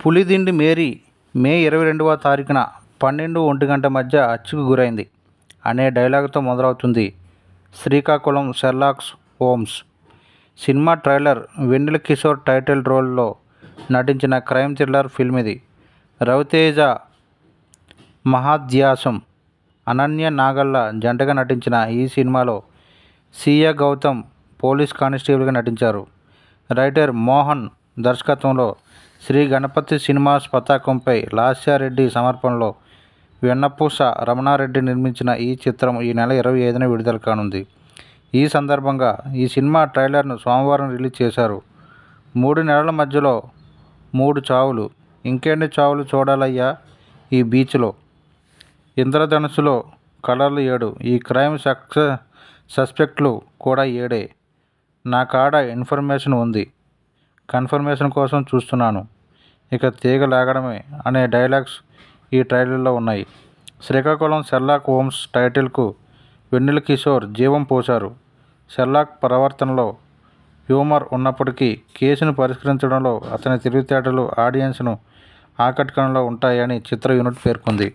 Pulidindi Mary మే 22వ తారీఖున 12-1 మధ్య హత్యకు గురైంది అనే డైలాగుతో మొదలవుతుంది Srikakulam Sherlock Holmes cinema trailer. Vennela Kishore title రోల్లో నటించిన క్రైమ్ థ్రిల్లర్ ఫిల్మ్ ఇది. రవితేజ, మహాధ్యాసం, అనన్య నాగల్ల జంటగా నటించిన ఈ సినిమాలో సియ గౌతమ్ పోలీస్ కానిస్టేబుల్గా నటించారు. రైటర్ మోహన్ దర్శకత్వంలో శ్రీ గణపతి సినిమాస్ పతాకంపై లాస్యారెడ్డి సమర్పణలో వెన్నపూస రమణారెడ్డి నిర్మించిన ఈ చిత్రం ఈ నెల 25న విడుదల కానుంది. ఈ సందర్భంగా ఈ సినిమా ట్రైలర్ను సోమవారం రిలీజ్ చేశారు. 3 నెలల మధ్యలో 3 చావులు, ఇంకెన్ని చావులు చూడాలయ్యా ఈ బీచ్లో, ఇంద్రధనుస్సులో కలర్లు 7, ఈ క్రైమ్ సస్పెక్ట్లు కూడా 7. నా కాడ ఇన్ఫర్మేషన్ ఉంది, కన్ఫర్మేషన్ కోసం చూస్తున్నాను, ఇక తీగ లాగడమే అనే డైలాగ్స్ ఈ ట్రైలర్లో ఉన్నాయి. శ్రీకాకుళం షెర్లాక్ హోమ్స్ టైటిల్కు వెన్నెల కిషోర్ జీవం పోశారు. షెర్లాక్ ప్రవర్తనలో హ్యూమర్ ఉన్నప్పటికీ కేసును పరిష్కరించడంలో అతని తెలివితేటలు ఆడియన్స్ను ఆకట్టుకునేలా ఉంటాయని చిత్ర యూనిట్ పేర్కొంది.